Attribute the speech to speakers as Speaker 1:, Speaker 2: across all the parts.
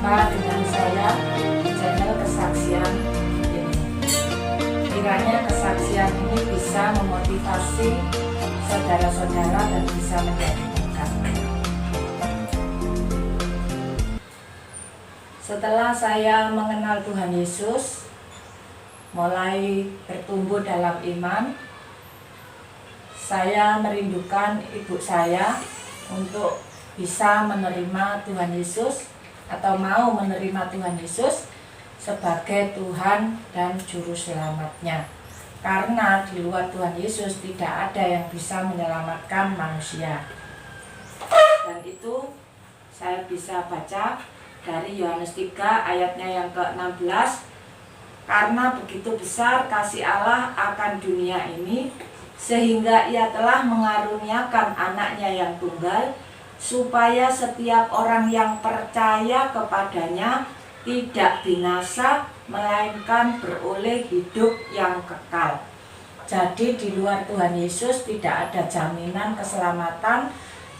Speaker 1: Berjumpa dengan saya di channel Kesaksian ini. Kiranya kesaksian ini bisa memotivasi saudara-saudara dan bisa menjadi berkat. Setelah saya mengenal Tuhan Yesus, mulai bertumbuh dalam iman, saya merindukan ibu saya untuk bisa menerima Tuhan Yesus atau mau menerima Tuhan Yesus sebagai Tuhan dan Juru Selamatnya. Karena di luar Tuhan Yesus tidak ada yang bisa menyelamatkan manusia. Dan itu saya bisa baca dari Yohanes 3 ayatnya yang ke-16. Karena begitu besar kasih Allah akan dunia ini, sehingga ia telah mengaruniakan anaknya yang tunggal, supaya setiap orang yang percaya kepadanya tidak binasa, melainkan beroleh hidup yang kekal. Jadi di luar Tuhan Yesus tidak ada jaminan keselamatan.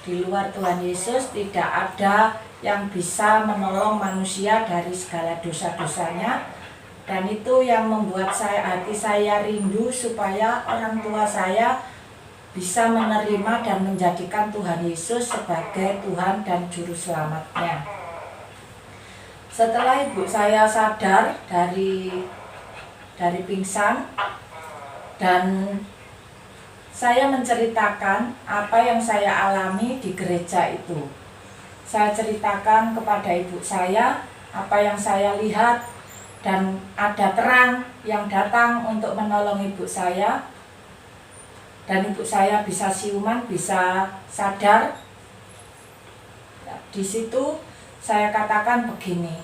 Speaker 1: Di luar Tuhan Yesus tidak ada yang bisa menolong manusia dari segala dosa-dosanya. Dan itu yang membuat hati saya rindu supaya orang tua saya bisa menerima dan menjadikan Tuhan Yesus sebagai Tuhan dan Juru Selamatnya. Setelah ibu saya sadar dari pingsan, dan saya menceritakan apa yang saya alami di gereja itu. Saya ceritakan kepada ibu saya apa yang saya lihat, dan ada terang yang datang untuk menolong ibu saya. Dan ibu saya bisa siuman, bisa sadar. Di situ saya katakan begini,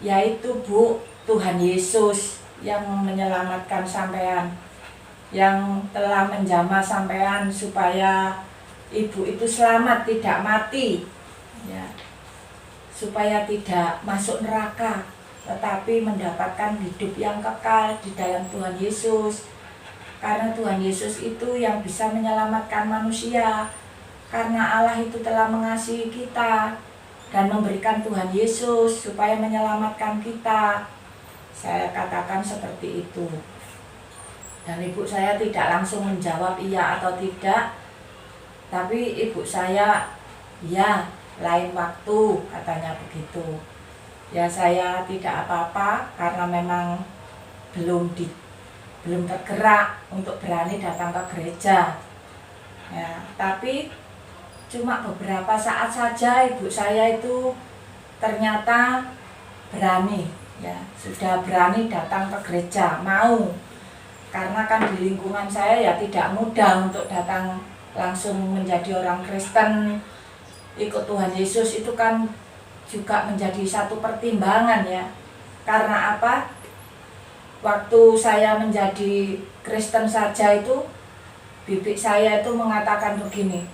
Speaker 1: yaitu Bu, Tuhan Yesus yang menyelamatkan sampean, yang telah menjamah sampean supaya ibu itu selamat, tidak mati, ya, supaya tidak masuk neraka, tetapi mendapatkan hidup yang kekal di dalam Tuhan Yesus. Karena Tuhan Yesus itu yang bisa menyelamatkan manusia. Karena Allah itu telah mengasihi kita dan memberikan Tuhan Yesus supaya menyelamatkan kita. Saya katakan seperti itu. Dan ibu saya tidak langsung menjawab iya atau tidak. Tapi ibu saya, ya, lain waktu, katanya begitu. Ya, saya tidak apa-apa karena memang belum tergerak untuk berani datang ke gereja. Ya, tapi cuma beberapa saat saja ibu saya itu ternyata berani, ya, sudah berani datang ke gereja, mau. Karena kan di lingkungan saya ya tidak mudah untuk datang langsung menjadi orang Kristen, ikut Tuhan Yesus itu kan juga menjadi satu pertimbangan, ya. Karena apa? Waktu saya menjadi Kristen saja itu, bibi saya itu mengatakan begini,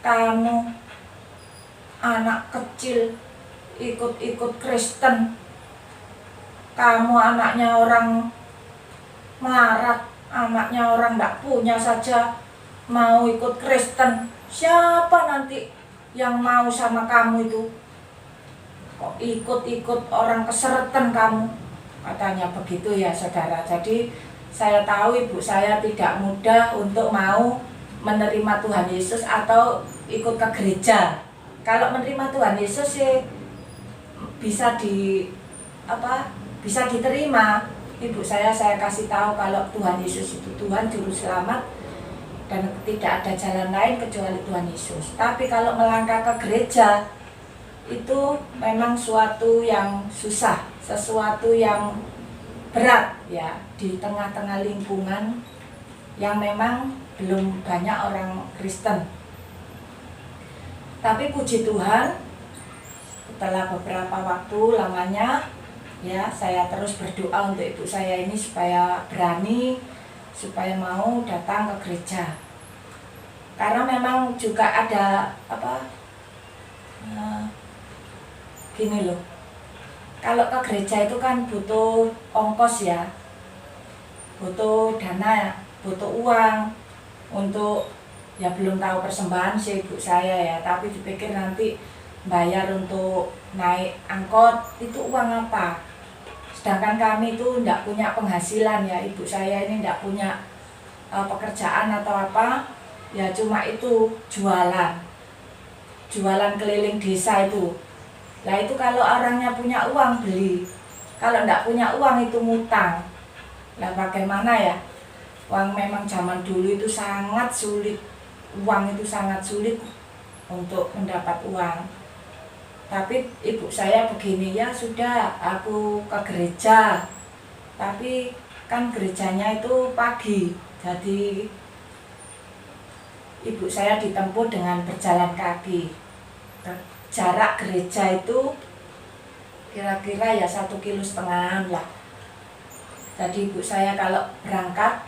Speaker 1: kamu anak kecil ikut-ikut Kristen, kamu anaknya orang melarat, anaknya orang tidak punya saja mau ikut Kristen, siapa nanti yang mau sama kamu itu? Kok ikut-ikut orang keseretan kamu? Katanya begitu, ya saudara. Jadi saya tahu ibu saya tidak mudah untuk mau menerima Tuhan Yesus atau ikut ke gereja. Kalau menerima Tuhan Yesus sih bisa diterima. Ibu saya kasih tahu kalau Tuhan Yesus itu Tuhan Juru Selamat dan tidak ada jalan lain kecuali Tuhan Yesus. Tapi kalau melangkah ke gereja itu memang suatu yang susah, sesuatu yang berat, ya, di tengah-tengah lingkungan yang memang belum banyak orang Kristen. Tapi puji Tuhan, setelah beberapa waktu lamanya, ya, saya terus berdoa untuk ibu saya ini supaya berani, supaya mau datang ke gereja. Karena memang juga ada gini loh, kalau ke gereja itu kan butuh ongkos, ya, butuh dana, butuh uang untuk, ya belum tahu persembahan sih ibu saya, ya, tapi dipikir nanti bayar untuk naik angkot itu uang apa? Sedangkan kami itu tidak punya penghasilan ya, ibu saya ini tidak punya pekerjaan atau apa, ya cuma itu jualan keliling desa itu. Nah itu kalau orangnya punya uang beli, kalau tidak punya uang itu ngutang. Nah bagaimana ya? Uang memang zaman dulu itu sangat sulit, uang itu sangat sulit untuk mendapat uang. Tapi ibu saya begini, ya sudah aku ke gereja, tapi kan gerejanya itu pagi, jadi ibu saya ditempuh dengan berjalan kaki. Jarak gereja itu kira-kira ya 1,5 kilo lah. Jadi ibu saya kalau berangkat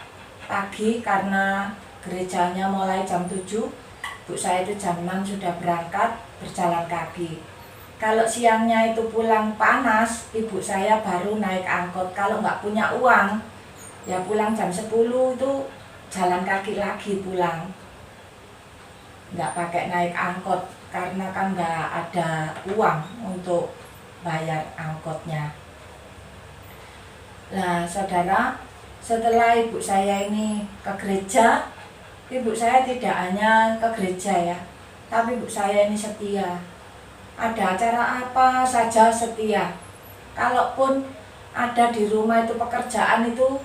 Speaker 1: pagi karena gerejanya mulai jam 7, ibu saya itu jam 6 sudah berangkat berjalan kaki. Kalau siangnya itu pulang panas, ibu saya baru naik angkot. Kalau nggak punya uang, ya pulang jam 10 itu jalan kaki lagi pulang. Nggak pakai naik angkot, karena kan nggak ada uang untuk bayar angkotnya. Nah saudara, setelah ibu saya ini ke gereja, ibu saya tidak hanya ke gereja ya, tapi ibu saya ini setia. Ada acara apa saja setia. Kalaupun ada di rumah itu pekerjaan itu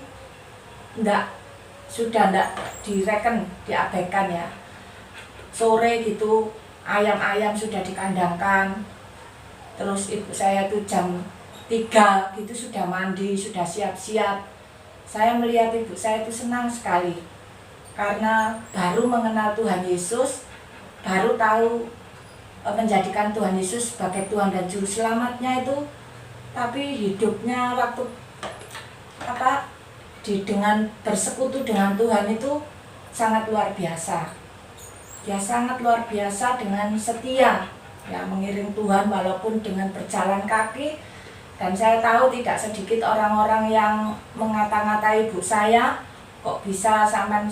Speaker 1: sudah enggak direken, diabaikan ya. Sore gitu ayam-ayam sudah dikandangkan. Terus ibu saya itu jam 3 gitu sudah mandi, sudah siap-siap. Saya melihat ibu saya itu senang sekali. Karena baru mengenal Tuhan Yesus, baru tahu menjadikan Tuhan Yesus sebagai Tuhan dan Juru Selamatnya itu, tapi hidupnya waktu dengan bersekutu dengan Tuhan itu sangat luar biasa. Dia sangat luar biasa dengan setia, ya mengiring Tuhan walaupun dengan berjalan kaki. Dan saya tahu tidak sedikit orang-orang yang mengata-ngatai ibu saya, kok bisa sampai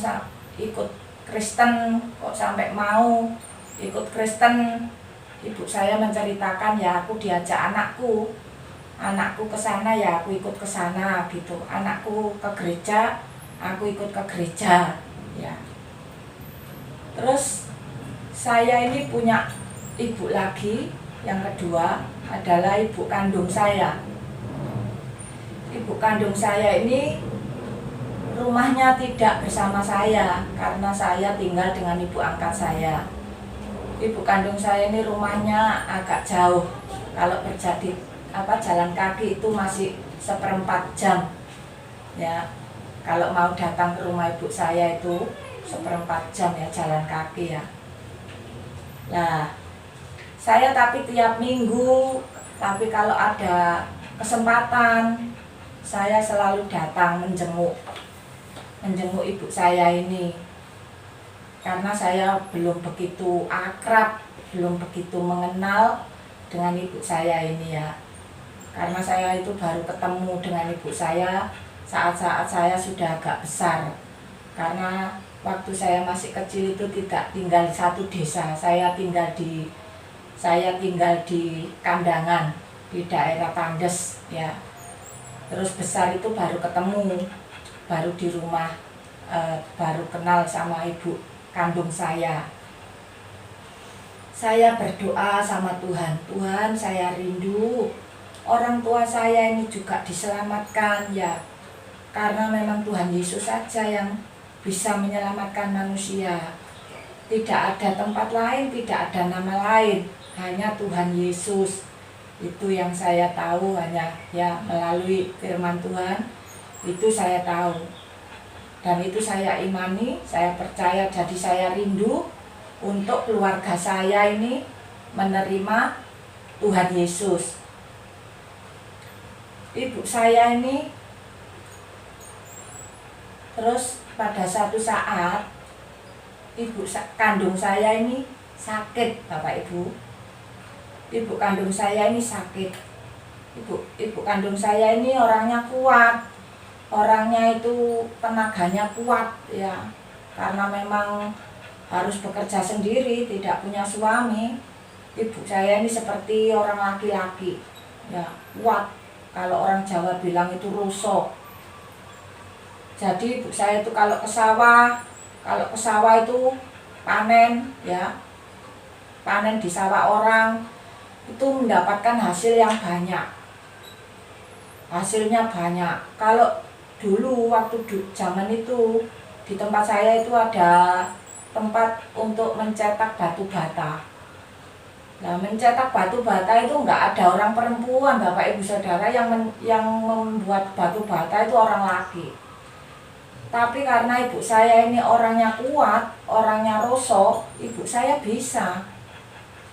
Speaker 1: ikut Kristen, kok sampai mau ikut Kristen. Ibu saya menceritakan, ya aku diajak anakku ke sana ya aku ikut ke sana gitu. Anakku ke gereja, aku ikut ke gereja ya. Terus saya ini punya ibu lagi, yang kedua adalah ibu kandung saya. Ibu kandung saya ini rumahnya tidak bersama saya karena saya tinggal dengan ibu angkat saya. Ibu kandung saya ini rumahnya agak jauh. Kalau jalan kaki itu masih 1/4 jam. Ya. Kalau mau datang ke rumah ibu saya itu 1/4 jam ya jalan kaki ya. Nah, saya tapi tiap minggu, tapi kalau ada kesempatan saya selalu datang menjenguk ibu saya ini. Karena saya belum begitu akrab, belum begitu mengenal dengan ibu saya ini ya. Karena saya itu baru ketemu dengan ibu saya saat-saat saya sudah agak besar. Karena waktu saya masih kecil itu tidak tinggal di satu desa, saya tinggal di Kandangan, di daerah Tandes ya. Terus besar itu baru ketemu, baru di rumah, baru kenal sama ibu kandung saya. Saya berdoa sama Tuhan, Tuhan saya rindu orang tua saya ini juga diselamatkan ya. Karena memang Tuhan Yesus saja yang bisa menyelamatkan manusia. Tidak ada tempat lain, tidak ada nama lain, hanya Tuhan Yesus. Itu yang saya tahu, hanya ya melalui firman Tuhan itu saya tahu. Dan itu saya imani, saya percaya, jadi saya rindu untuk keluarga saya ini menerima Tuhan Yesus. Ibu saya ini terus pada satu saat ibu kandung saya ini sakit, Bapak Ibu. Ibu kandung saya ini sakit. Ibu kandung saya ini orangnya kuat. Orangnya itu tenaganya kuat ya, karena memang harus bekerja sendiri, tidak punya suami. ibu saya ini seperti orang laki-laki, ya kuat. Kalau orang Jawa bilang itu ruso. Jadi ibu saya itu kalau ke sawah itu panen, ya panen di sawah orang itu mendapatkan hasil yang banyak. Hasilnya banyak. Kalau dulu waktu zaman itu di tempat saya itu ada tempat untuk mencetak batu bata. Nah, mencetak batu bata itu enggak ada orang perempuan, Bapak Ibu Saudara, yang membuat batu bata itu orang laki. Tapi karena ibu saya ini orangnya kuat, orangnya rosok, ibu saya bisa.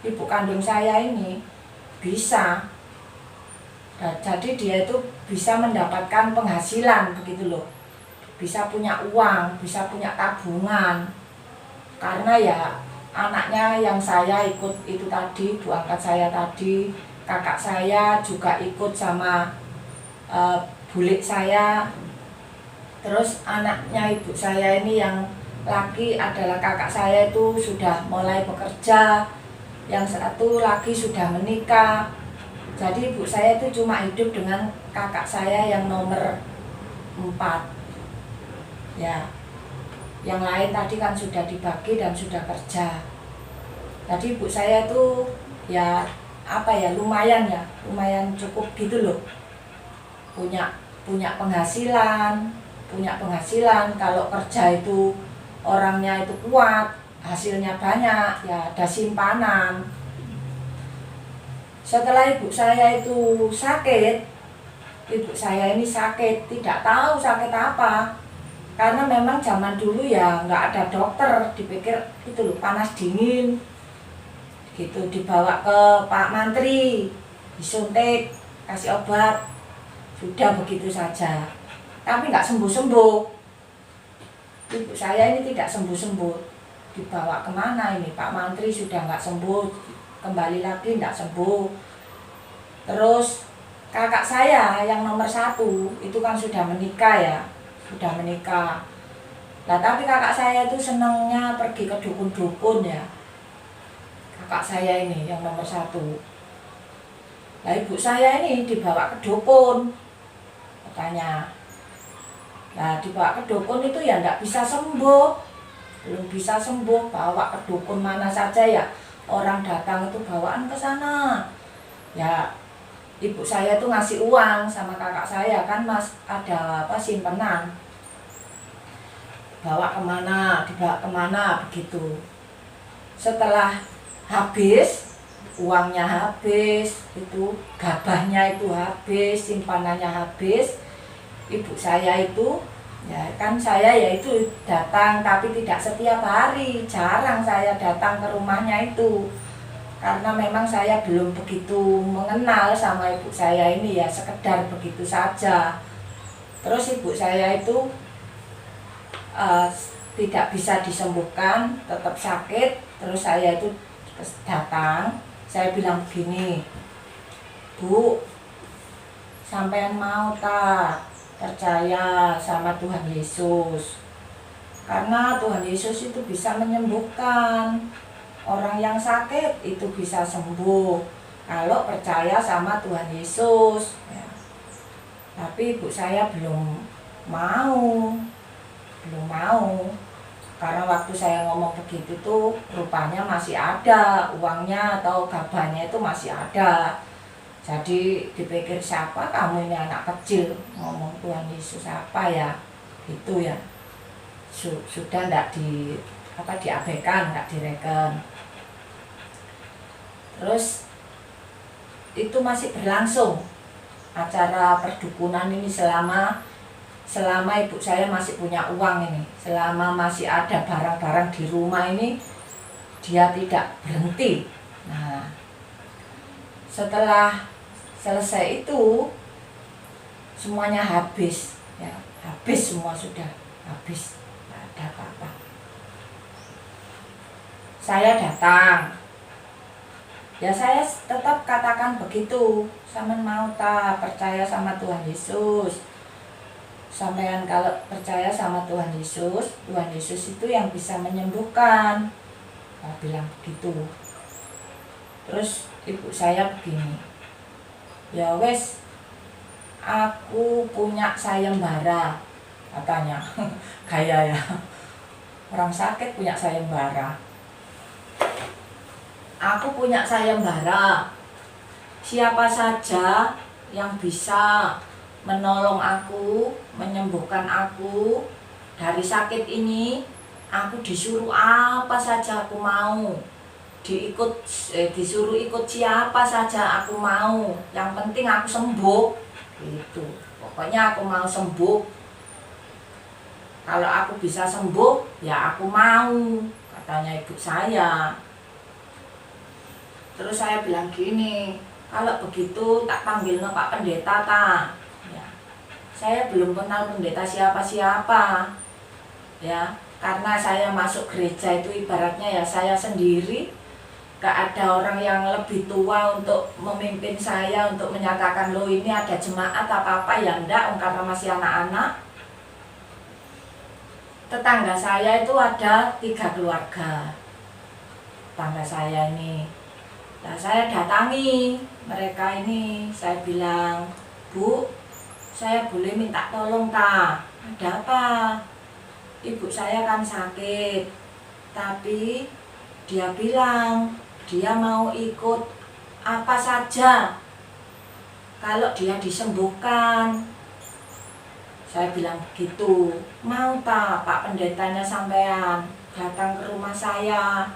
Speaker 1: Ibu kandung saya ini bisa. Nah, jadi dia itu bisa mendapatkan penghasilan begitu loh. Bisa punya uang, bisa punya tabungan. Karena ya anaknya yang saya ikut itu tadi, bu angkat saya tadi, kakak saya juga ikut sama bulik saya. Terus anaknya ibu saya ini yang laki adalah kakak saya itu sudah mulai bekerja, yang satu lagi sudah menikah. Jadi ibu saya itu cuma hidup dengan kakak saya yang nomor 4. Ya, yang lain tadi kan sudah dibagi dan sudah kerja. Jadi ibu saya itu ya lumayan cukup gitu loh. Punya penghasilan, kalau kerja itu orangnya itu kuat, hasilnya banyak, ya ada simpanan. Setelah ibu saya itu sakit, tidak tahu sakit apa. Karena memang zaman dulu ya nggak ada dokter, dipikir itu loh panas dingin. Gitu dibawa ke Pak Mantri, disuntik, kasih obat, sudah begitu saja. Tapi nggak sembuh-sembuh. Ibu saya ini tidak sembuh-sembuh. Dibawa kemana ini? Pak Mantri sudah nggak sembuh, kembali lagi nggak sembuh. Terus kakak saya yang nomor 1 itu kan sudah menikah ya, Nah tapi kakak saya itu senangnya pergi ke dukun-dukun ya. Kakak saya ini yang nomor 1. Nah ibu saya ini dibawa ke dukun, katanya. Nah dibawa ke dukun itu ya nggak bisa sembuh, belum bisa sembuh. Bawa ke dukun mana saja ya orang datang itu bawaan ke sana. Ya ibu saya tuh ngasih uang sama kakak saya kan, mas ada simpenan, dibawa kemana begitu. Setelah habis, uangnya habis, itu gabahnya itu habis, simpanannya habis, ibu saya itu ya kan saya ya itu datang, tapi tidak setiap hari, jarang saya datang ke rumahnya itu. Karena memang saya belum begitu mengenal sama ibu saya ini ya, sekedar begitu saja. Terus ibu saya itu tidak bisa disembuhkan, tetap sakit. Terus saya itu datang, saya bilang begini, Bu, sampean mau tak percaya sama Tuhan Yesus? Karena Tuhan Yesus itu bisa menyembuhkan. Orang yang sakit itu bisa sembuh kalau percaya sama Tuhan Yesus ya. Tapi ibu saya belum mau. Karena waktu saya ngomong begitu tuh rupanya masih ada uangnya atau gabahnya itu masih ada. Jadi dipikir siapa kamu ini anak kecil ngomong Tuhan Yesus apa ya, gitu ya. Sudah enggak diabaikan, enggak direken. Terus itu masih berlangsung acara perdukunan ini selama ibu saya masih punya uang ini, selama masih ada barang-barang di rumah ini, dia tidak berhenti. Nah, setelah selesai itu semuanya habis ya, semua sudah habis, tidak ada apa-apa. Saya datang, ya saya tetap katakan begitu, sampean mau tak percaya sama Tuhan Yesus? Sampean kalau percaya sama Tuhan Yesus itu yang bisa menyembuhkan. Saya bilang begitu. Terus ibu saya begini, ya wes, aku punya sayembara katanya. Gaya ya, orang sakit punya sayembara. Aku punya sayembara, siapa saja yang bisa menolong aku, menyembuhkan aku dari sakit ini, aku disuruh apa saja aku mau. Disuruh ikut siapa saja aku mau, yang penting aku sembuh gitu. Pokoknya aku mau sembuh, kalau aku bisa sembuh ya aku mau, katanya ibu saya. Terus saya bilang gini, kalau begitu tak panggil Pak Pendeta ta. Ya, saya belum kenal pendeta siapa-siapa ya, karena saya masuk gereja itu ibaratnya ya saya sendiri. Gak ada orang yang lebih tua untuk memimpin saya, untuk menyatakan loh ini ada jemaat apa-apa ya enggak, karena masih anak-anak. Tetangga saya itu ada 3 keluarga, tetangga saya ini. Nah, saya datangi mereka ini, saya bilang, Bu, saya boleh minta tolong tak? Ada apa? Ibu saya kan sakit, tapi dia bilang dia mau ikut apa saja kalau dia disembuhkan. Saya bilang begitu, mau tak Pak Pendetanya sampean datang ke rumah saya,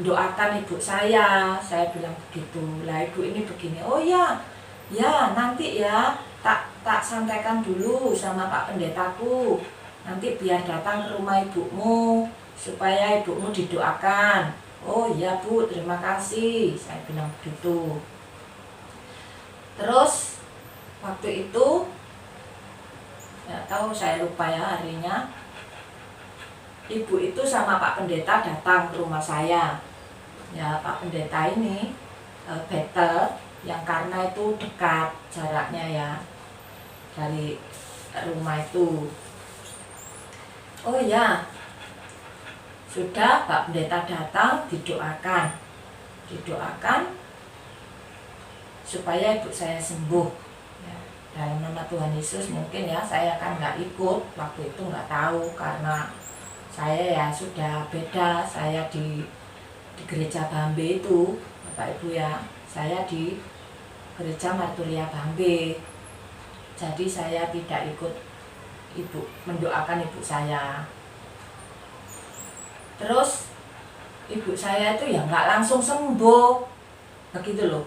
Speaker 1: doakan ibu saya bilang begitu. Lah ibu ini begini, oh ya, ya nanti ya tak sampaikan dulu sama Pak Pendetaku, nanti biar datang ke rumah ibumu supaya ibumu didoakan. Oh iya Bu, terima kasih, saya bilang begitu. Terus waktu itu nggak tahu, saya lupa ya harinya, ibu itu sama Pak Pendeta datang ke rumah saya. Ya Pak Pendeta ini betel, yang karena itu dekat jaraknya ya dari rumah itu. Oh ya, sudah Pak Pendeta datang, didoakan supaya ibu saya sembuh ya, dalam nama Tuhan Yesus. Mungkin ya saya kan nggak ikut waktu itu, nggak tahu, karena saya ya sudah beda. Saya di gereja Bambe itu Bapak Ibu ya, saya di gereja Marturia Bambe, jadi saya tidak ikut ibu mendoakan ibu saya. Terus ibu saya itu ya nggak langsung sembuh begitu loh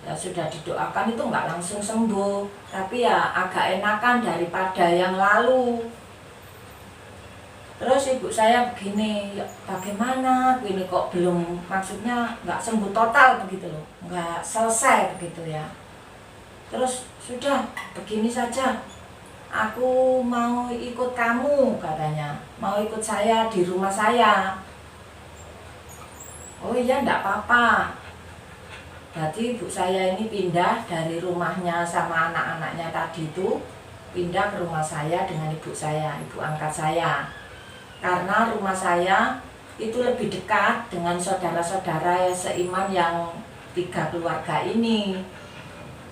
Speaker 1: ya, sudah didoakan itu nggak langsung sembuh, tapi ya agak enakan daripada yang lalu. Terus ibu saya begini, ya bagaimana ini kok belum, maksudnya nggak sembuh total begitu loh, nggak selesai begitu ya. Terus sudah begini saja, aku mau ikut kamu katanya, mau ikut saya di rumah saya. Oh iya enggak apa-apa. Berarti ibu saya ini pindah dari rumahnya sama anak-anaknya tadi itu, pindah ke rumah saya dengan ibu saya, ibu angkat saya. Karena rumah saya itu lebih dekat dengan saudara-saudara seiman yang 3 keluarga ini.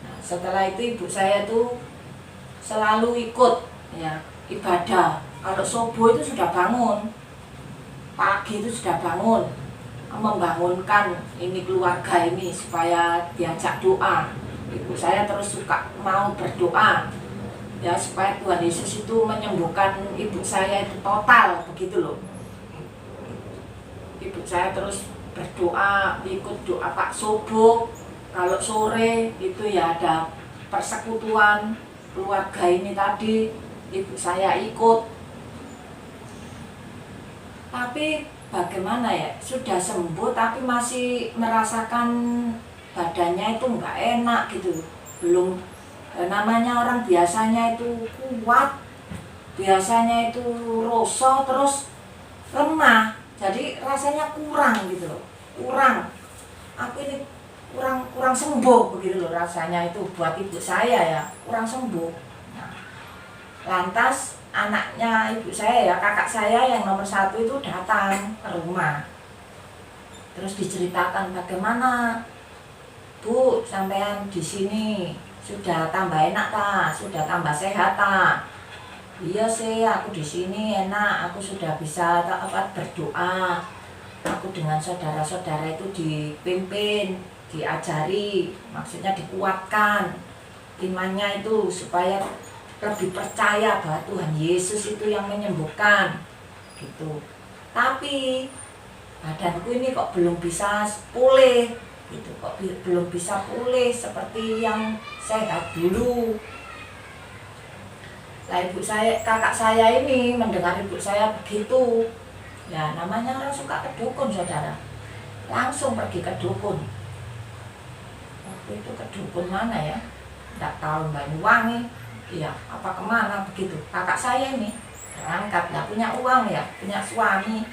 Speaker 1: Nah, setelah itu ibu saya tuh selalu ikut ya ibadah. Kalau subuh itu sudah bangun, pagi itu sudah bangun, membangunkan ini keluarga ini supaya diajak doa. Ibu saya terus suka mau berdoa ya supaya Tuhan Yesus itu menyembuhkan ibu saya itu total begitu loh. Ibu saya terus berdoa, ikut doa Pak subuh. Kalau sore itu ya ada persekutuan keluarga ini tadi, ibu saya ikut. Tapi bagaimana ya, sudah sembuh tapi masih merasakan badannya itu nggak enak gitu. Belum, namanya orang biasanya itu kuat, biasanya itu rosok terus lemah, jadi rasanya kurang gitu loh, kurang. Aku ini kurang sembuh begitu loh rasanya itu buat ibu saya ya, kurang sembuh. Nah, lantas anaknya ibu saya ya, kakak saya yang nomor 1 itu datang ke rumah. Terus diceritakan bagaimana Bu sampean di sini sudah tambah enak ta, sudah tambah sehat ta. Iya sih, aku di sini enak, aku sudah bisa berdoa. Aku dengan saudara-saudara itu dipimpin, diajari, maksudnya dikuatkan imannya itu supaya lebih percaya bahwa Tuhan Yesus itu yang menyembuhkan gitu. Tapi badanku ini kok belum bisa pulih gitu, kok belum bisa pulih seperti yang sehat dulu. Nah, kakak saya ini mendengar ibu saya begitu, ya namanya orang suka ke dukun saudara, langsung pergi ke dukun. Waktu itu ke dukun mana ya, tidak tahu, Banyuwangi, iya apa kemana begitu. Kakak saya ini berangkat, nggak punya uang ya, punya suami,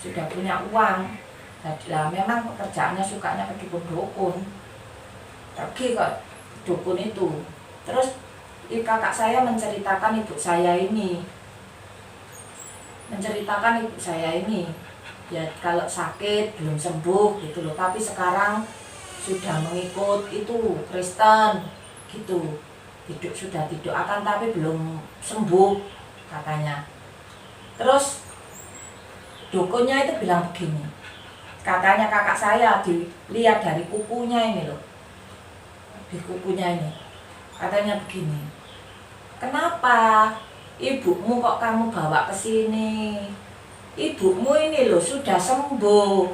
Speaker 1: sudah punya uang. Nah, memang pekerjaannya sukanya ke dukun, pergi ke dukun itu. Terus kakak saya menceritakan ibu saya ini, ya kalau sakit belum sembuh gitu loh, tapi sekarang sudah mengikut itu Kristen gitu, sudah didoakan tapi belum sembuh katanya. Terus dukunnya itu bilang begini, katanya kakak saya dilihat dari kukunya ini loh, di kukunya ini katanya begini, kenapa ibumu kok kamu bawa ke sini? Ibumu ini loh sudah sembuh,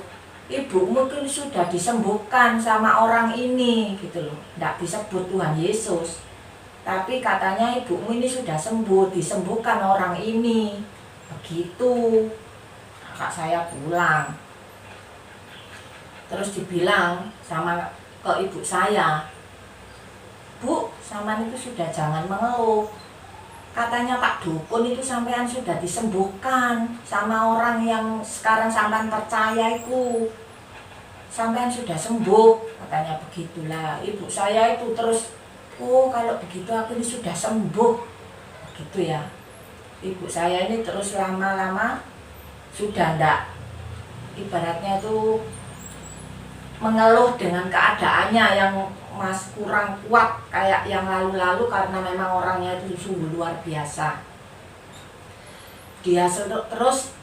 Speaker 1: ibumu itu sudah disembuhkan sama orang ini gitu loh. Nggak disebut Tuhan Yesus, tapi katanya ibumu ini sudah sembuh, disembuhkan orang ini. Begitu kakak saya pulang, terus dibilang sama ke ibu saya, Bu, sampean itu sudah jangan mengeluh. Katanya Pak Dukun itu sampean sudah disembuhkan sama orang yang sekarang sampean percaya itu. Sampean sudah sembuh, katanya begitulah. Ibu saya itu terus, oh kalau begitu aku ini sudah sembuh. Begitu ya. Ibu saya ini terus lama-lama sudah ndak, ibaratnya itu mengeluh dengan keadaannya yang kurang kuat kayak yang lalu-lalu, karena memang orangnya itu sungguh luar biasa. Dia terus,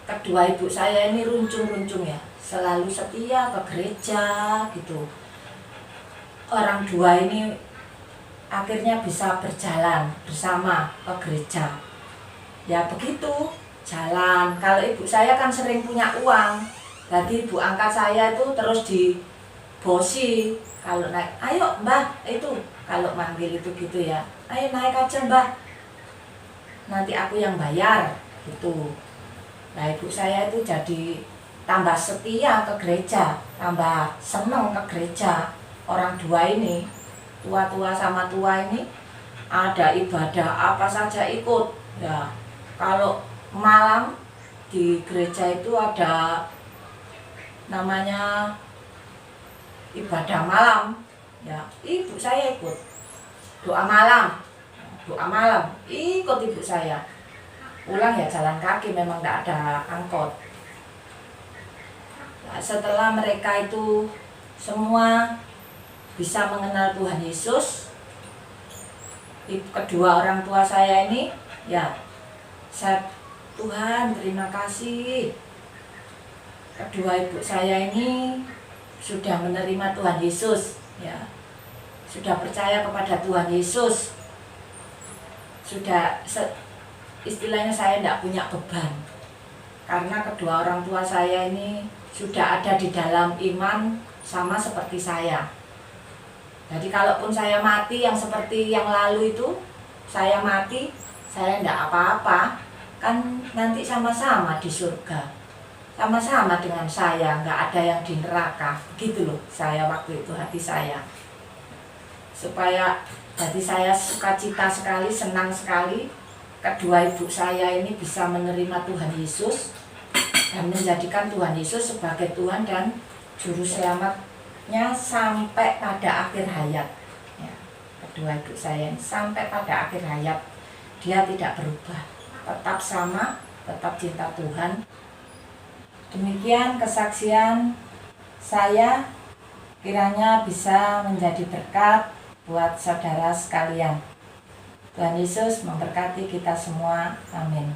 Speaker 1: kedua ibu saya ini runcung-runcung ya, selalu setia ke gereja gitu. Orang dua ini akhirnya bisa berjalan bersama ke gereja. Ya begitu, jalan. Kalau ibu saya kan sering punya uang, jadi ibu angkat saya itu terus dibosi. Kalau naik, ayo mbah, itu kalau manggil itu gitu ya, ayo naik aja mbah, nanti aku yang bayar gitu. Nah ibu saya itu jadi tambah setia ke gereja, tambah seneng ke gereja. Orang dua ini, tua-tua sama tua ini, ada ibadah apa saja ikut ya. Kalau malam di gereja itu ada namanya ibadah malam ya, ibu saya ikut doa malam ikut ibu saya. Pulang ya jalan kaki, memang tidak ada angkot. Nah, setelah mereka itu semua bisa mengenal Tuhan Yesus, kedua orang tua saya ini ya, Tuhan terima kasih, kedua ibu saya ini sudah menerima Tuhan Yesus ya, sudah percaya kepada Tuhan Yesus, sudah istilahnya saya tidak punya beban, karena kedua orang tua saya ini sudah ada di dalam iman sama seperti saya. Jadi kalaupun saya mati yang seperti yang lalu itu, saya mati, saya tidak apa-apa, kan nanti sama-sama di surga, sama-sama dengan saya, nggak ada yang di neraka. Begitu loh saya waktu itu, hati saya. Supaya jadi saya sukacita sekali, senang sekali kedua ibu saya ini bisa menerima Tuhan Yesus dan menjadikan Tuhan Yesus sebagai Tuhan dan Juru Selamatnya sampai pada akhir hayat ya. Kedua ibu saya ini sampai pada akhir hayat dia tidak berubah, tetap sama, tetap cinta Tuhan. Demikian kesaksian saya, kiranya bisa menjadi berkat buat saudara sekalian. Tuhan Yesus memberkati kita semua. Amin.